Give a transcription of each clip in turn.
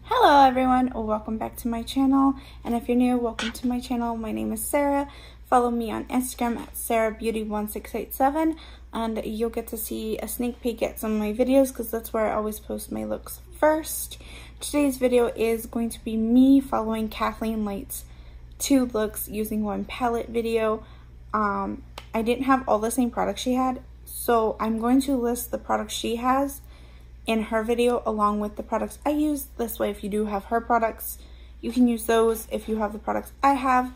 Hello everyone, welcome back to my channel, and if you're new, welcome to my channel. My name is Sarah. Follow me on Instagram at sarahbeauty1687 and you'll get to see a sneak peek at some of my videos because that's where I always post my looks first. Today's video is going to be me following Kathleen Lights' 2 looks using 1 palette video. I didn't have all the same products she had, so I'm going to list the products she has in her video along with the products I use. This way, if you do have her products, you can use those. If you have the products I have,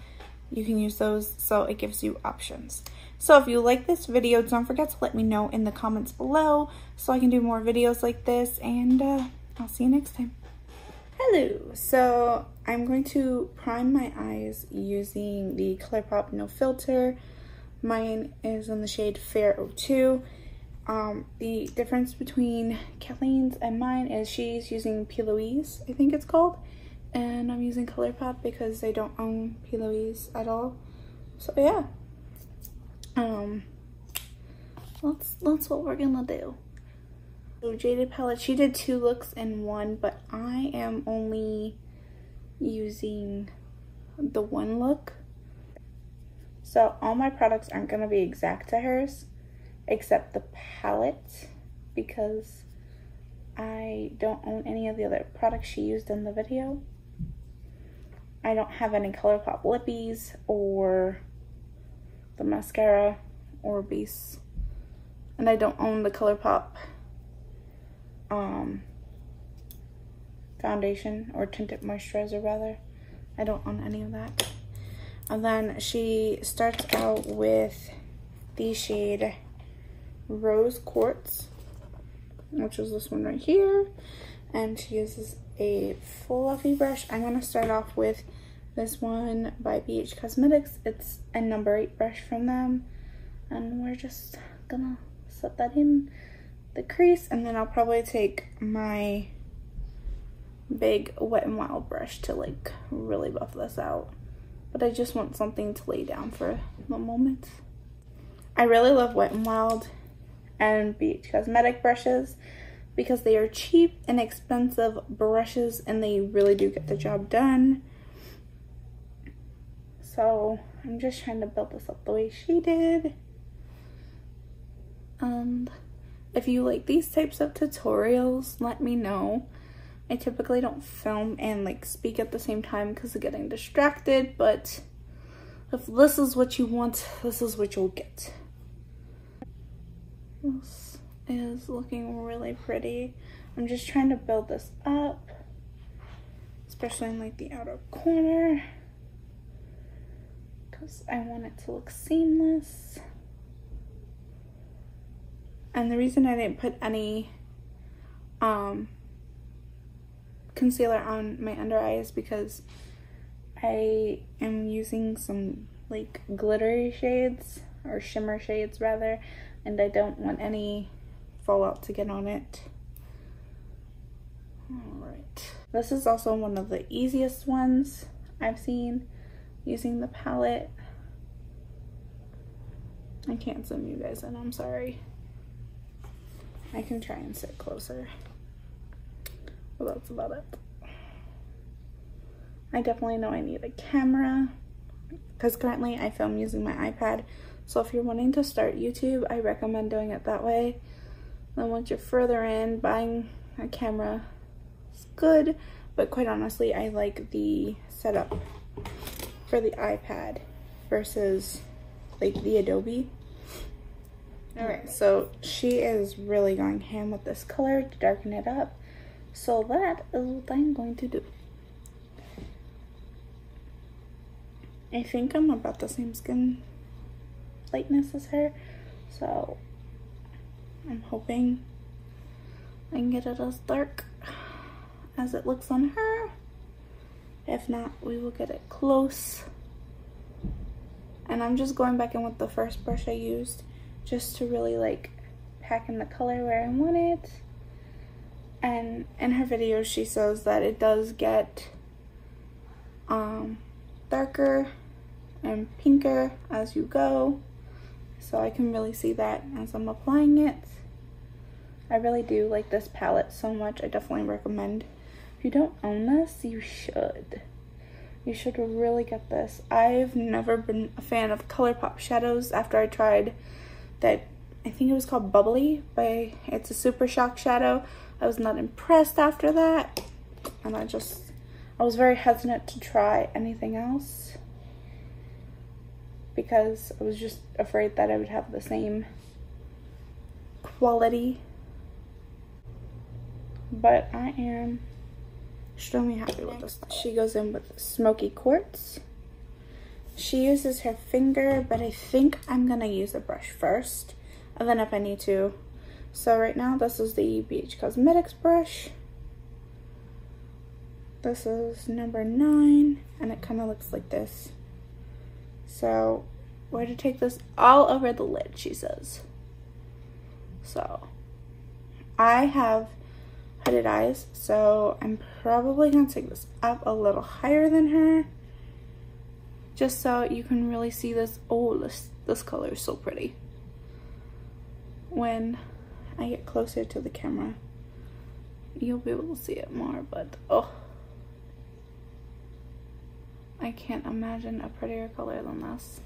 you can use those, so it gives you options. So if you like this video, don't forget to let me know in the comments below so I can do more videos like this, and I'll see you next time. Hello, so I'm going to prime my eyes using the Colourpop No Filter. Mine is in the shade Fair 02. The difference between Kathleen's and mine is she's using Louise, I think it's called, and I'm using Colourpop because I don't own Louise at all. So yeah, that's what we're gonna do. So Jaded palette, she did 2 looks in 1, but I am only using the 1 look. So all my products aren't gonna be exact to hers, except the palette, because I don't own any of the other products she used in the video. I don't have any Colourpop Lippies or the mascara or base, and I don't own the Colourpop foundation or tinted moisturizer rather. I don't own any of that. And then she starts out with the shade Rose Quartz, which is this one right here, and she uses a fluffy brush. I'm going to start off with this one by BH Cosmetics. It's a number 8 brush from them, and we're just gonna set that in the crease, and then I'll probably take my big Wet n Wild brush to like really buff this out, but I just want something to lay down for the moment. I really love Wet n Wild and BH Cosmetic brushes because they are cheap and expensive brushes and they really do get the job done. So I'm just trying to build this up the way she did. And if you like these types of tutorials, let me know. I typically don't film and like speak at the same time because of getting distracted, but if this is what you want, this is what you'll get. This is looking really pretty. I'm just trying to build this up, especially in like the outer corner, because I want it to look seamless. And the reason I didn't put any concealer on my under eye is because I am using some like glittery shades, or shimmer shades rather, and I don't want any fallout to get on it. Alright, this is also one of the easiest ones I've seen using the palette. I can't zoom you guys in, I'm sorry. I can try and sit closer, but that's about it. I definitely know I need a camera because currently I film using my iPad. So if you're wanting to start YouTube, I recommend doing it that way. Then once you're further in, buying a camera is good, but quite honestly, I like the setup for the iPad versus like the Adobe. Alright, so she is really going ham with this color to darken it up. So that is what I'm going to do. I think I'm about the same skin lightness as her, so I'm hoping I can get it as dark as it looks on her. If not, we will get it close. And I'm just going back in with the first brush I used just to really like pack in the color where I want it. And in her videos she says that it does get darker and pinker as you go, so I can really see that as I'm applying it. I really do like this palette so much. I definitely recommend If you don't own this, you should. You should really get this. I've never been a fan of Colourpop shadows after I tried that, I think it was called Bubbly it's a Super Shock shadow. I was not impressed after that. And I was very hesitant to try anything else because I was just afraid that I would have the same quality. But I am extremely happy with this. She goes in with Smoky Quartz. She uses her finger, but I think I'm gonna use a brush first, and then if I need to. So right now, this is the BH Cosmetics brush. This is number 9, and it kind of looks like this. So we're to take this all over the lid, she says. So I have hooded eyes, so I'm probably gonna take this up a little higher than her, just so you can really see this. Oh, this color is so pretty. When I get closer to the camera, you'll be able to see it more, but oh, I can't imagine a prettier color than this.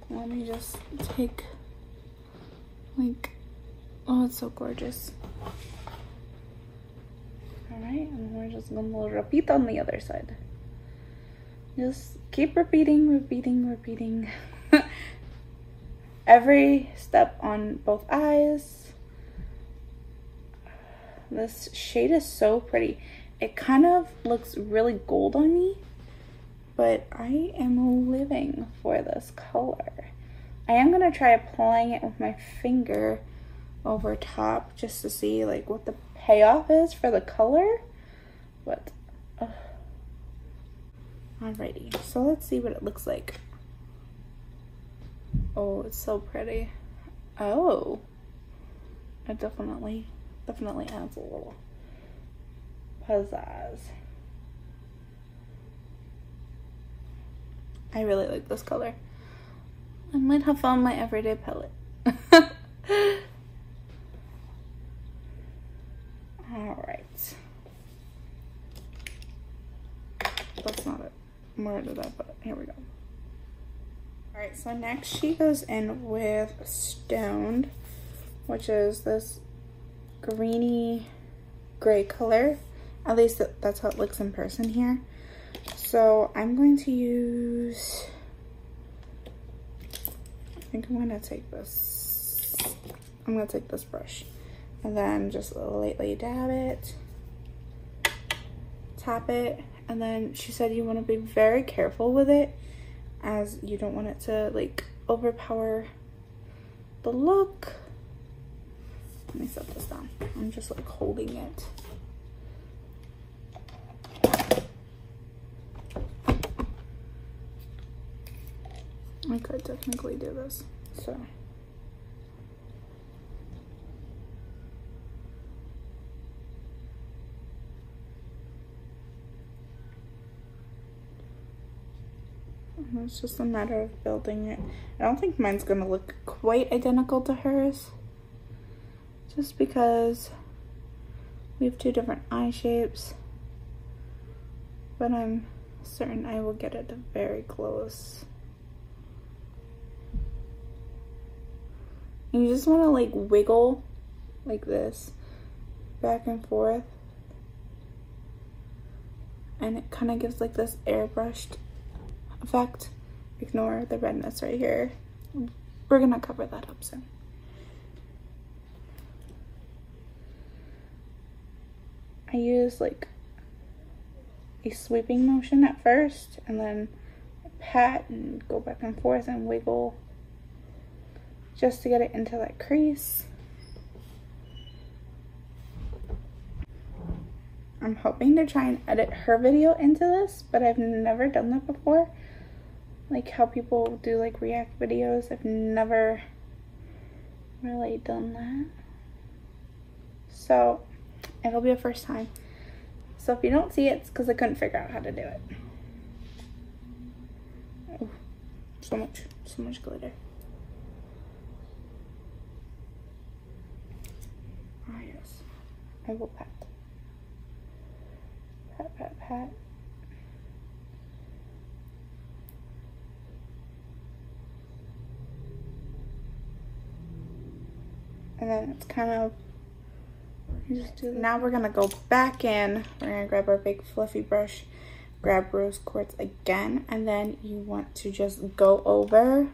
Let me just take, like, oh, it's so gorgeous. Alright, and we're just gonna repeat on the other side. Just keep repeating. Every step on both eyes. This shade is so pretty. It kind of looks really gold on me, but I am living for this color. I am gonna try applying it with my finger over top just to see like what the payoff is for the color, but alrighty, so let's see what it looks like. Oh, it's so pretty. Oh, it definitely adds a little pizzazz. I really like this color. I might have found my everyday palette. Alright. That's not it. More to that, but here we go. Alright, so next she goes in with Stoned, which is this greeny gray color. At least that's how it looks in person here. So I'm going to use, I think I'm going to take this, brush and then just lightly dab it, tap it, and then she said you want to be very careful with it as you don't want it to like overpower the look. Let me set this down. I'm just like holding it. I could technically do this, so. It's just a matter of building it. I don't think mine's gonna look quite identical to hers, just because we have 2 different eye shapes, but I'm certain I will get it very close. You just want to like wiggle like this back and forth, and it kind of gives like this airbrushed effect. Ignore the redness right here. We're gonna cover that up soon. I use like a sweeping motion at first, and then pat and go back and forth and wiggle just to get it into that crease. I'm hoping to try and edit her video into this, but I've never done that before. Like how people do like react videos, I've never really done that. So it'll be a first time. So if you don't see it, it's because I couldn't figure out how to do it. Oh, so much glitter. Ah yes, I will pat. Pat, pat, pat. And then it's kind of, you just do. Now we're gonna go back in. We're gonna grab our big fluffy brush, grab rose quartz again, and then you want to just go over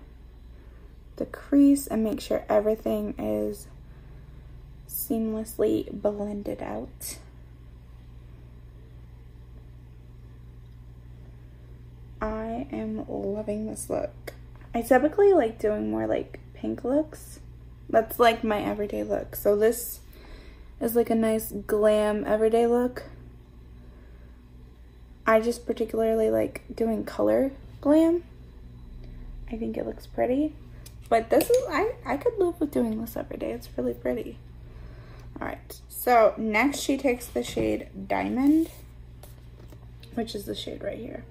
the crease and make sure everything is seamlessly blended out. I am loving this look. I typically like doing more like pink looks. That's like my everyday look. So this is like a nice glam everyday look. I just particularly like doing color glam. I think it looks pretty. But this is, I could live with doing this every day. It's really pretty. Alright, so next she takes the shade Diamond, which is the shade right here.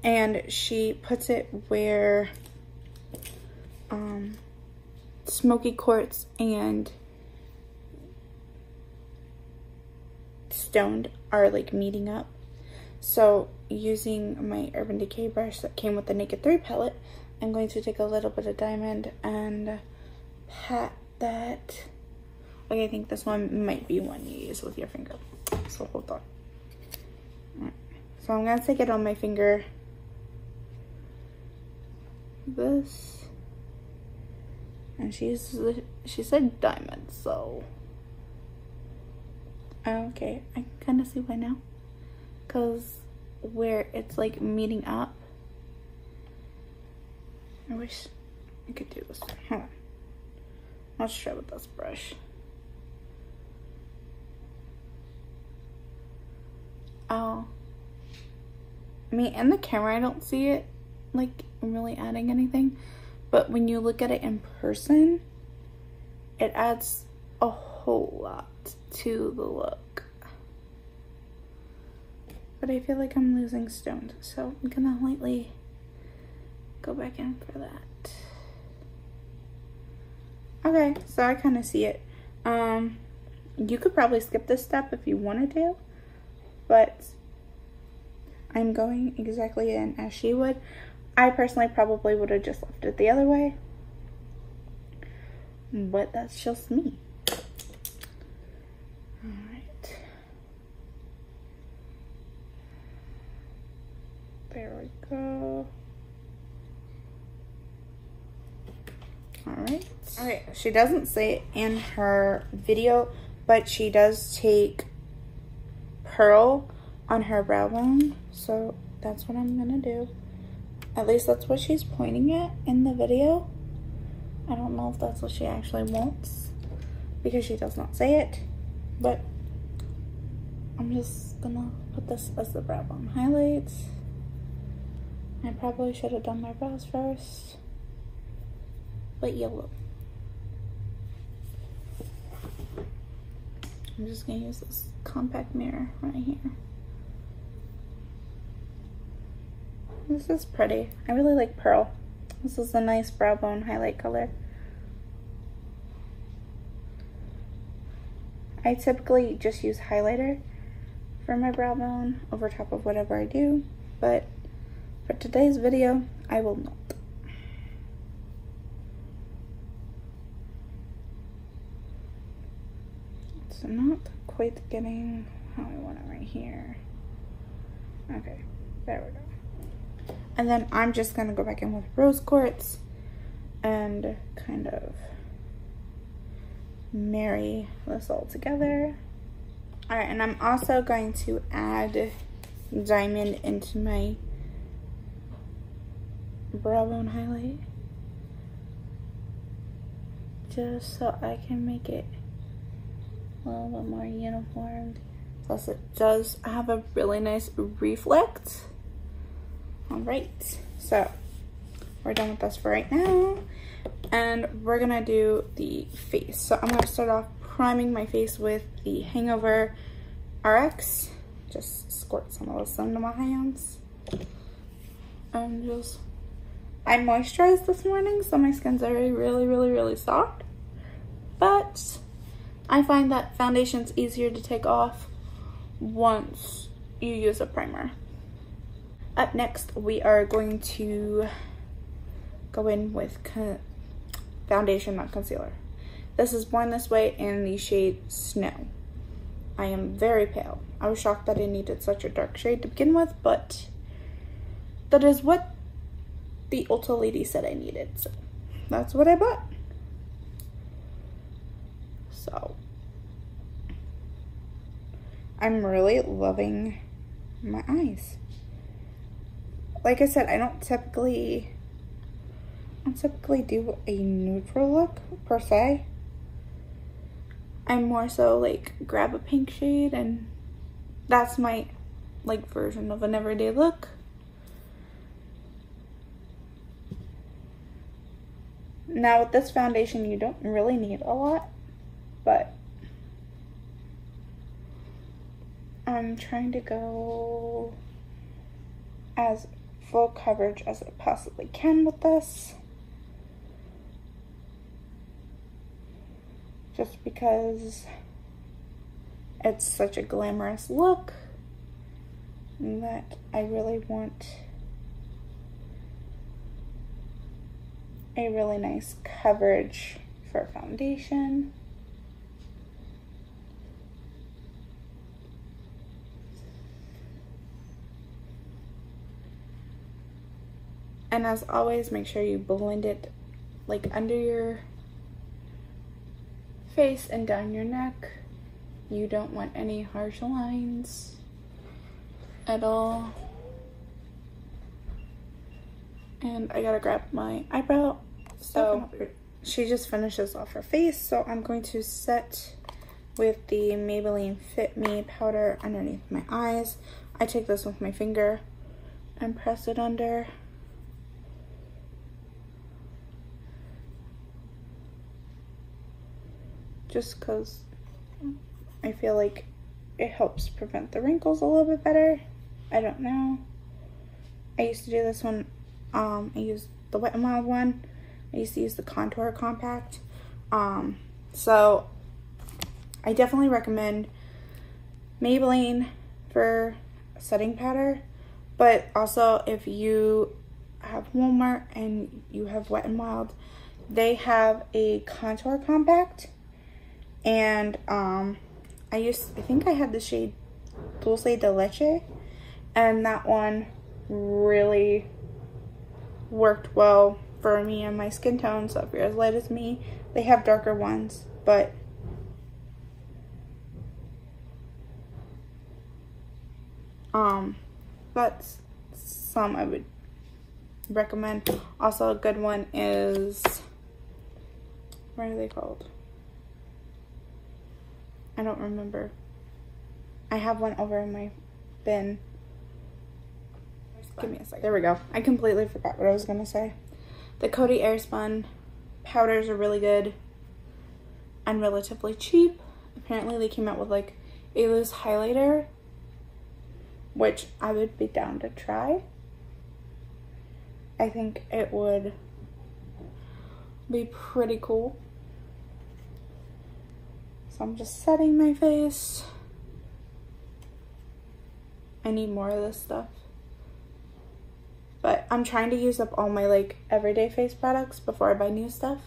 And she puts it where smoky quartz and stoned are like meeting up. So using my Urban Decay brush that came with the Naked 3 palette, I'm going to take a little bit of Diamond and pat that. Okay, I think this one might be one you use with your finger. So hold on. Alright. So I'm gonna take it on my finger. This. And she said Diamond, so. Okay, I kind of see why now. Because where it's like meeting up. I wish I could do this. Hold on. Let's try with this brush. Oh. I mean, in the camera I don't see it like really adding anything. But when you look at it in person, it adds a whole lot to the look. But I feel like I'm losing stoned, so I'm gonna lightly go back in for that. Okay, so I kind of see it. You could probably skip this step if you wanted to, but I'm going exactly in as she would. I personally probably would have just left it the other way, but that's just me. Alright. There we go. Alright. Okay, she doesn't say it in her video, but she does take Pearl on her brow bone, so that's what I'm gonna do. At least that's what she's pointing at in the video. I don't know if that's what she actually wants, because she does not say it, but I'm just gonna put this as the brow bone highlights. I probably should have done my brows first, but yellow. I'm just gonna use this compact mirror right here. This is pretty. I really like Pearl. This is a nice brow bone highlight color. I typically just use highlighter for my brow bone over top of whatever I do, but for today's video, I will not. So not quite getting how I want it right here. Okay, there we go. And then I'm just gonna go back in with rose quartz and kind of marry this all together. All right, and I'm also going to add Diamond into my brow bone highlight, just so I can make it a little bit more uniformed. Plus it does have a really nice reflect. All right, so we're done with this for right now, and we're gonna do the face. So I'm gonna start off priming my face with the Hangover RX. Just squirt some of this into my hands. And just, I moisturized this morning, so my skin's already really soft. But I find that foundation's easier to take off once you use a primer. Up next, we are going to go in with foundation, not concealer. This is Born This Way in the shade Snow. I am very pale. I was shocked that I needed such a dark shade to begin with, but that is what the Ulta lady said I needed, so that's what I bought. So I'm really loving my eyes. Like I said, I don't typically do a neutral look per se. I'm more so like grab a pink shade, and that's my like version of an everyday look. Now with this foundation, you don't really need a lot, but I'm trying to go as full coverage as I possibly can with this. Just because it's such a glamorous look that I really want a really nice coverage for foundation. And as always, make sure you blend it like under your face and down your neck. You don't want any harsh lines at all. And I gotta grab my eyebrow. So she just finishes off her face, so I'm going to set with the Maybelline Fit Me powder underneath my eyes. I take this with my finger and press it under. Just because I feel like it helps prevent the wrinkles a little bit better. I don't know. I used to do this one. I used the Wet n Wild one. I used to use the Contour Compact. So I definitely recommend Maybelline for setting powder. But also if you have Walmart and you have Wet n Wild, they have a Contour Compact. And I think I had the shade Dulce de Leche, and that one really worked well for me and my skin tone. So if you're as light as me, they have darker ones, but that's some I would recommend. Also a good one is, what are they called? I don't remember. I have one over in my bin. Give me a second. There we go. I completely forgot what I was gonna say. The Coty Airspun powders are really good and relatively cheap. Apparently they came out with like a loose highlighter, which I would be down to try. I think it would be pretty cool. So I'm just setting my face. I need more of this stuff. But I'm trying to use up all my like everyday face products before I buy new stuff.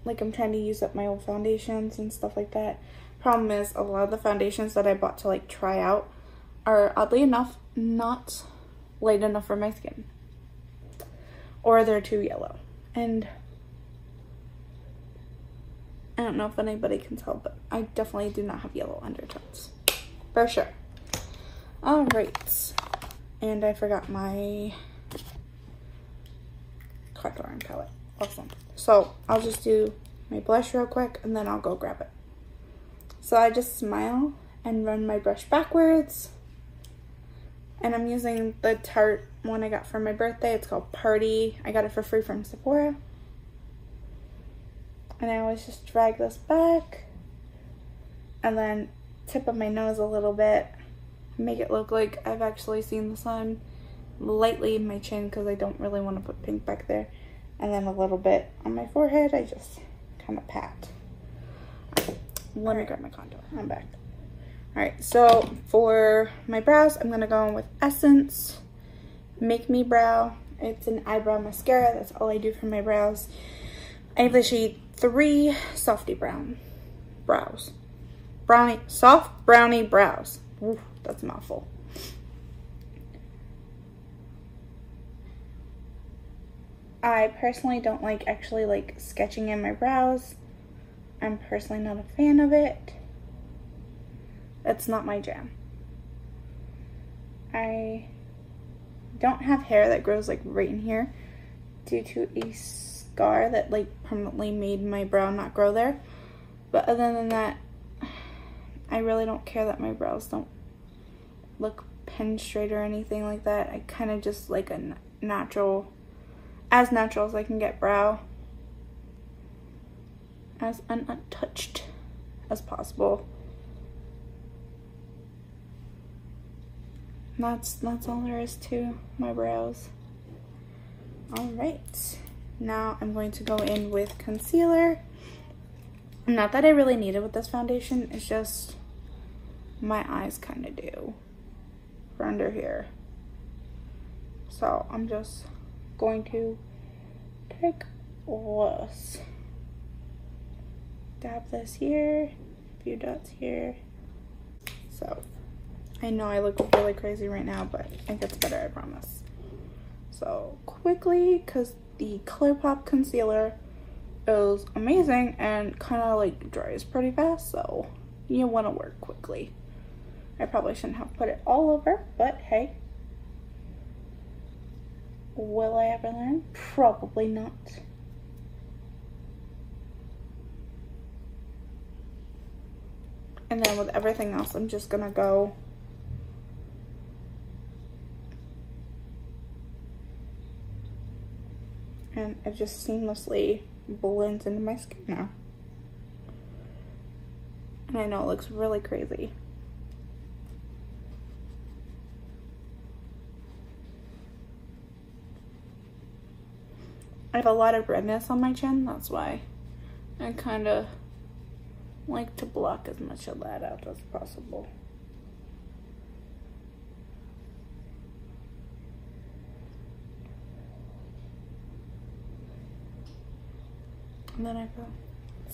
Like I'm trying to use up my old foundations and stuff like that. Problem is a lot of the foundations that I bought to like try out are oddly enough not light enough for my skin. Or they're too yellow. And I don't know if anybody can tell, but I definitely do not have yellow undertones. For sure. Alright. And I forgot my contouring palette. Awesome. So I'll just do my blush real quick and then I'll go grab it. So I just smile and run my brush backwards. And I'm using the Tarte one I got for my birthday. It's called Parttty. I got it for free from Sephora. And I always just drag this back and then tip of my nose a little bit, make it look like I've actually seen the sun, lightly in my chin because I don't really want to put pink back there, and then a little bit on my forehead. I just kind of pat. Let me grab my contour. I'm back. Alright, so for my brows, I'm going to go in with Essence Make Me Brow. It's an eyebrow mascara. That's all I do for my brows. I have the shade 3 Softy Brown brows. Soft brownie brows. Oof, that's a mouthful. I personally don't like actually like sketching in my brows. I'm personally not a fan of it. That's not my jam. I don't have hair that grows like right in here due to a scar that like permanently made my brow not grow there. But other than that, I really don't care that my brows don't look pin straight or anything like that. I kind of just like a natural, as natural as I can get brow, as untouched as possible. That's all there is to my brows. Alright, now I'm going to go in with concealer. Not that I really need it with this foundation, it's just my eyes kind of do for under here. So I'm just going to take this, dab this here, a few dots here. So I know I look really crazy right now, but it gets better, I promise. So quickly, because the Colourpop concealer is amazing and kind of like dries pretty fast, so you want to work quickly. I probably shouldn't have put it all over, but hey. Will I ever learn? Probably not. And then with everything else, I'm just gonna go and it just seamlessly blends into my skin now. And I know it looks really crazy. I have a lot of redness on my chin, that's why I kind of like to block as much of that out as possible. And then I go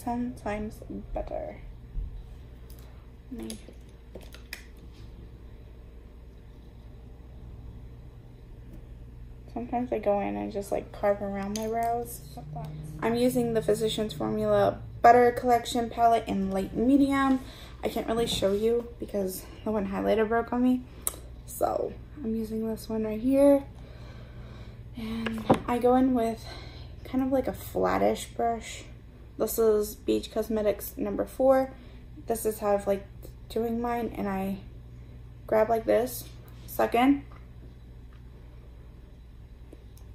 10 times better. Sometimes I go in and just like carve around my brows. I'm using the Physicians Formula Butter Collection palette in light medium. I can't really show you because the one highlighter broke on me. So I'm using this one right here. And I go in with kind of like a flattish brush. This is Beach Cosmetics number 4. This is how I've like doing mine, and I grab like this, suck in,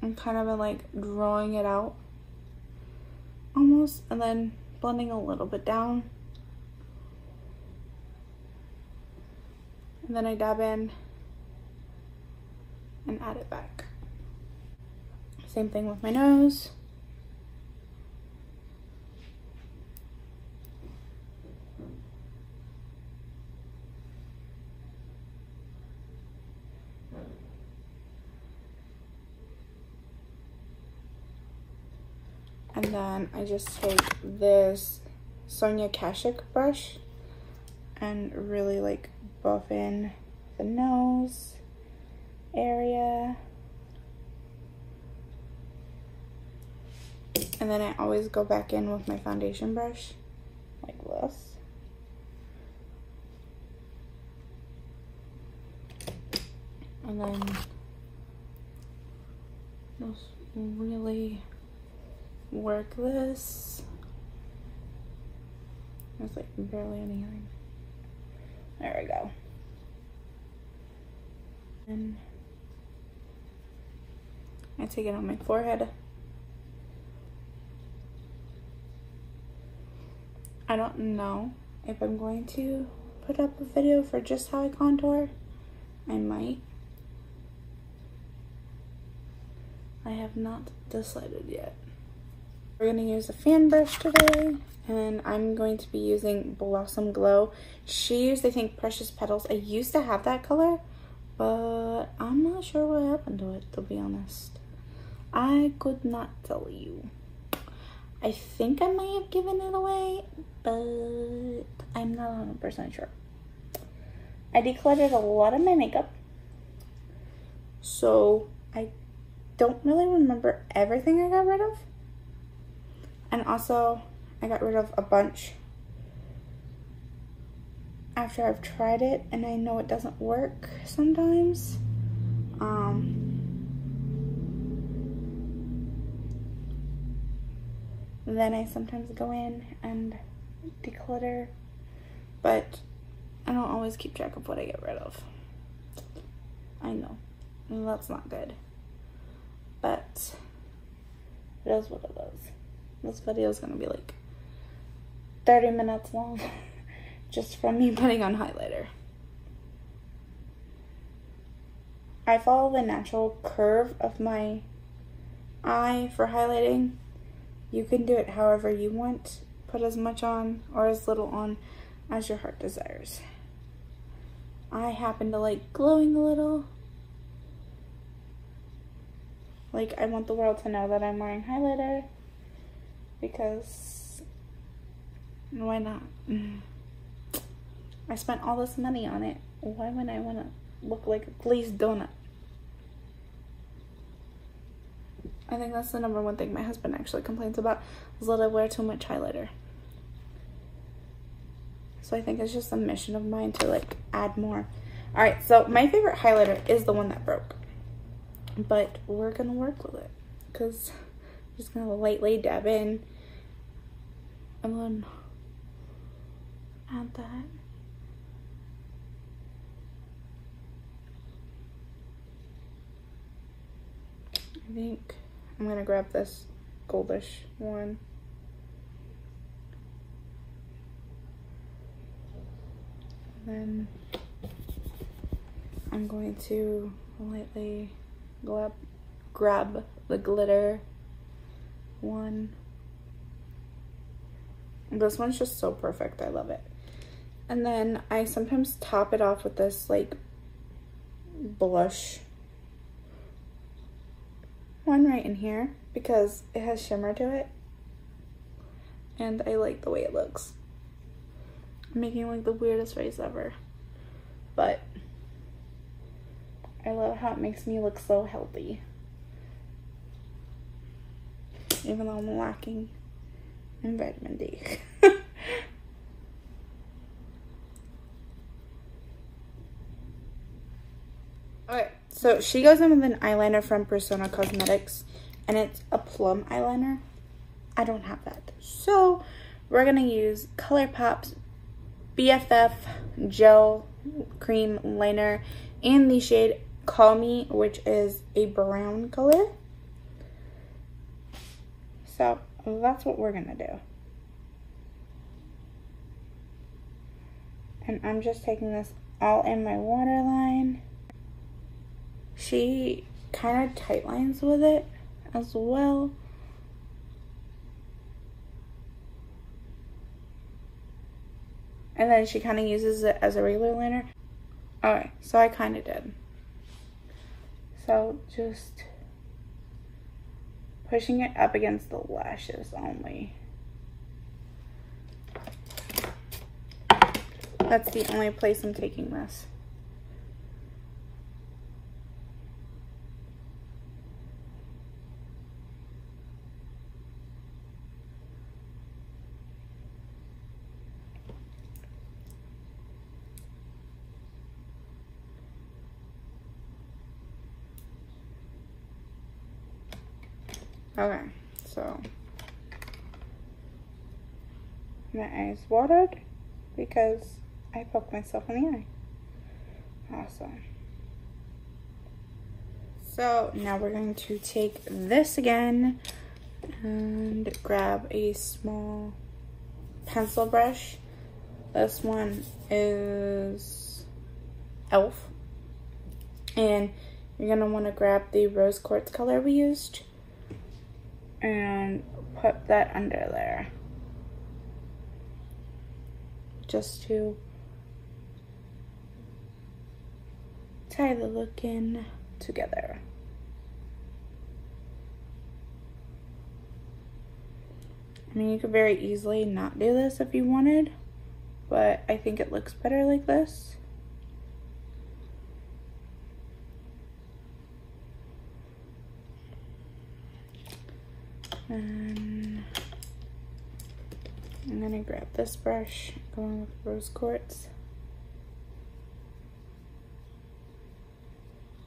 and kind of like drawing it out almost, and then blending a little bit down, and then I dab in and add it back. Same thing with my nose. And then I just take this Sonia Kashuk brush and really like buff in the nose area. And then I always go back in with my foundation brush like this. And then just really work this. There's like barely anything. There we go. And I take it on my forehead. I don't know if I'm going to put up a video for just how I contour. I might. I have not decided yet. We're going to use a fan brush today, and I'm going to be using Blossom Glow. She used, I think, Precious Petals. I used to have that color, but I'm not sure what happened to it, to be honest. I could not tell you. I think I might have given it away, but I'm not 100% sure. I decluttered a lot of my makeup, so I don't really remember everything I got rid of. And also, I got rid of a bunch after I've tried it, and I know it doesn't work sometimes. Then I sometimes go in and declutter, but I don't always keep track of what I get rid of. I know, and that's not good, but it is what it is. This video is going to be like 30 minutes long just from me putting on highlighter. I follow the natural curve of my eye for highlighting. You can do it however you want. Put as much on or as little on as your heart desires. I happen to like glowing a little. Like, I want the world to know that I'm wearing highlighter, because why not? I spent all this money on it. Why would I want to look like a glazed donut? I think that's the number one thing my husband actually complains about, is that I wear too much highlighter. So I think it's just a mission of mine to like add more. Alright, so my favorite highlighter is the one that broke. But we're gonna work with it, because I'm just gonna lightly dab in and then add that. I think I'm gonna grab this goldish one. Then I'm going to lightly grab the glitter one. This one's just so perfect. I love it. And then I sometimes top it off with this like blush one right in here, because it has shimmer to it and I like the way it looks. I'm making like the weirdest face ever, but I love how it makes me look so healthy, even though I'm lacking in vitamin D. Okay, so she goes in with an eyeliner from Persona Cosmetics, and it's a Plum eyeliner. I don't have that, so we're gonna use Colourpop's BFF Gel Cream Liner in the shade Call Me, which is a brown color. So that's what we're gonna do. And I'm just taking this all in my waterline. She kind of tight lines with it as well. And then she kind of uses it as a regular liner. Alright, so I kind of did. So just pushing it up against the lashes only. That's the only place I'm taking this. Okay, so my eyes watered because I poked myself in the eye. Awesome. So now we're going to take this again and grab a small pencil brush. This one is e.l.f. And you're going to want to grab the rose quartz color we used and put that under there just to tie the look in together. I mean, you could very easily not do this if you wanted, but I think it looks better like this. And I'm gonna grab this brush, going with rose quartz.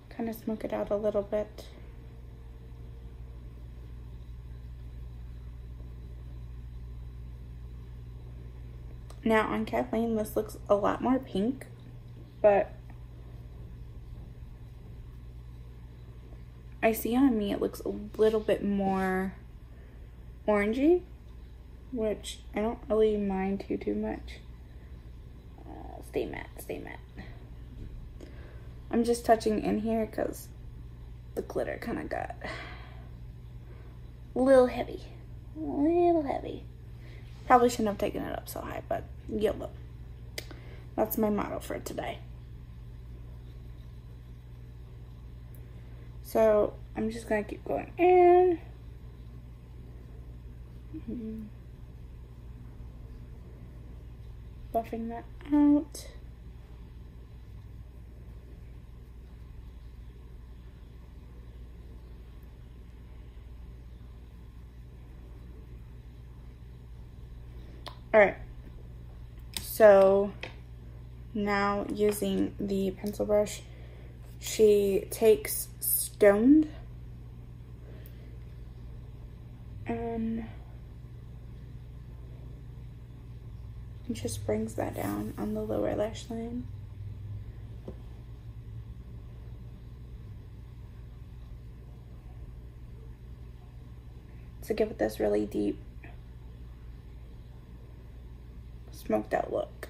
Kind of smoke it out a little bit. Now on Kathleen, this looks a lot more pink, but I see on me it looks a little bit more orangey, which I don't really mind too much. Stay matte, stay matte. I'm just touching in here because the glitter kind of got a little heavy. Probably shouldn't have taken it up so high, but YOLO. That's my motto for today. So I'm just gonna keep going in. Buffing that out. Alright, so now using the pencil brush, she takes Stoned and just brings that down on the lower lash line. To give it this really deep smoked out look.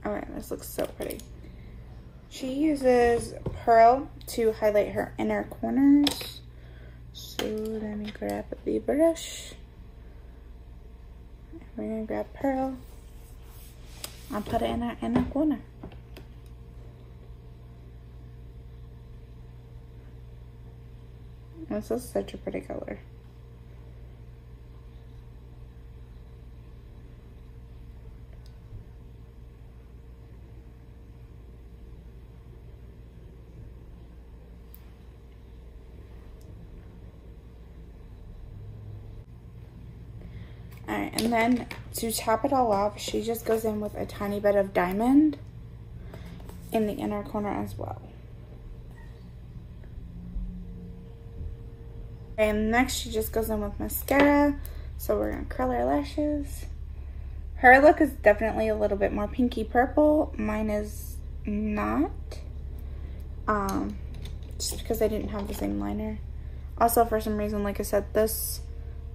Alright, this looks so pretty. She uses Pearl to highlight her inner corners. So let me grab the brush. We're gonna grab Pearl. I'll put it in our inner corner. This is such a pretty color. Alright, and then to top it all off, she just goes in with a tiny bit of diamond in the inner corner as well. And next she just goes in with mascara. So we're gonna curl her lashes. Her look is definitely a little bit more pinky purple. Mine is not. Just because I didn't have the same liner. Also, for some reason, like I said, this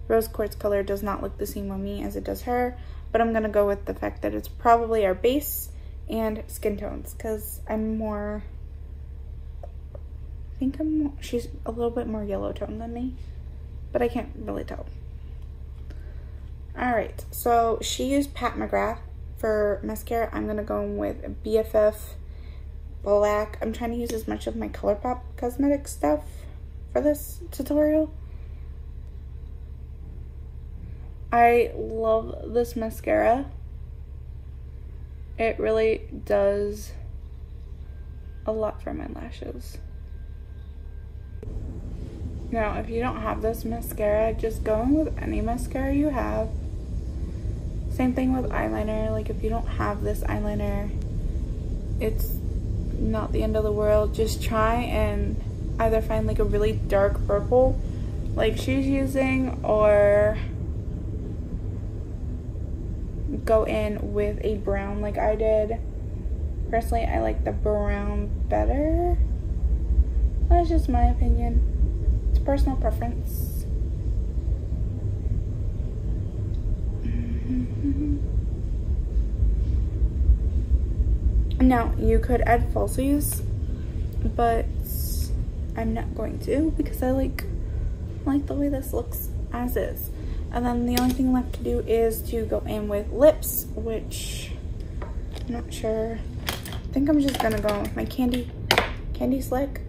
rose quartz color does not look the same on me as it does her. But I'm gonna go with the fact that it's probably our base and skin tones, because I'm more, I think she's a little bit more yellow toned than me, but I can't really tell. Alright, so she used Pat McGrath for mascara. I'm gonna go in with BFF Black. I'm trying to use as much of my Colourpop cosmetic stuff for this tutorial. I love this mascara. It really does a lot for my lashes. Now, if you don't have this mascara, just go in with any mascara you have. Same thing with eyeliner. Like, if you don't have this eyeliner, it's not the end of the world. Just try and either find like a really dark purple like she's using, or go in with a brown like I did. Personally, I like the brown better. That's just my opinion. It's personal preference. Now, you could add falsies, but I'm not going to because I like the way this looks as is. And then the only thing left to do is to go in with lips, which I'm not sure. I think I'm just gonna go with my Candy Slick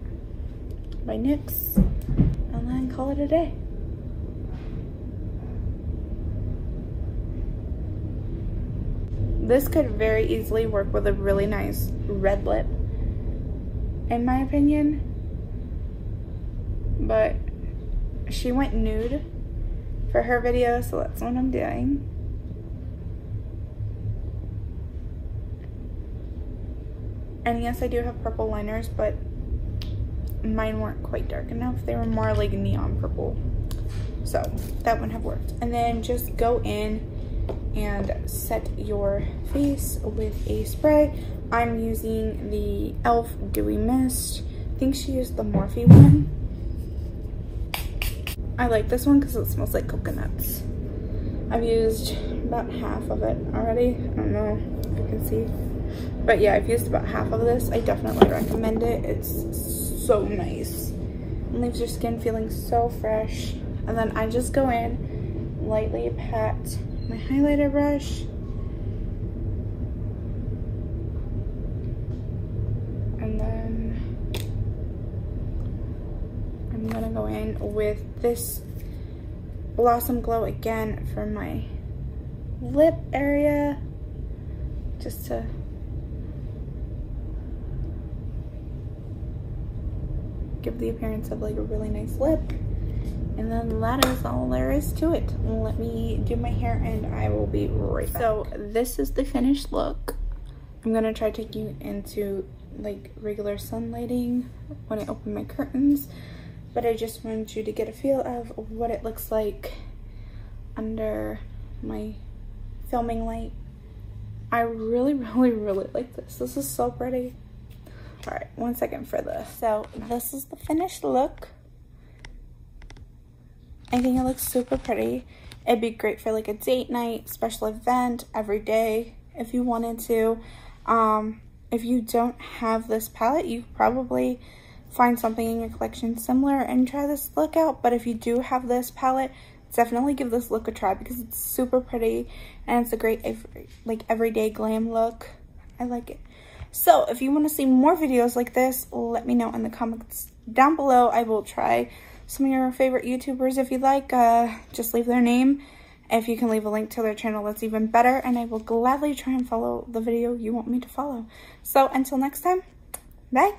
by NYX and then call it a day. This could very easily work with a really nice red lip, in my opinion. But she went nude for her video, so that's what I'm doing. And yes, I do have purple liners, but mine weren't quite dark enough. They were more like neon purple. So that wouldn't have worked. And then just go in and set your face with a spray. I'm using the e.l.f. Dewy Mist. I think she used the Morphe one. I like this one because it smells like coconuts. I've used about half of it already. I don't know if you can see. But yeah, I've used about half of this. I definitely recommend it. It's so nice. It leaves your skin feeling so fresh. And then I just go in, lightly pat my highlighter brush. And then I'm gonna go in with this Blossom Glow again for my lip area, just to give the appearance of like a really nice lip. And then that is all there is to it. Let me do my hair and I will be right back. So this is the finished look. I'm gonna try taking you into like regular sunlighting when I open my curtains, but I just wanted you to get a feel of what it looks like under my filming light. I really like this. This is so pretty. All right, 1 second for this. So this is the finished look. I think it looks super pretty. It'd be great for like a date night, special event, every day if you wanted to. If you don't have this palette, you could probably find something in your collection similar and try this look out. But if you do have this palette, definitely give this look a try because it's super pretty and it's a great like everyday glam look. I like it. So if you want to see more videos like this, let me know in the comments down below. I will try some of your favorite YouTubers if you like. Just leave their name. If you can leave a link to their channel, that's even better, and I will gladly try and follow the video you want me to follow. So until next time, bye.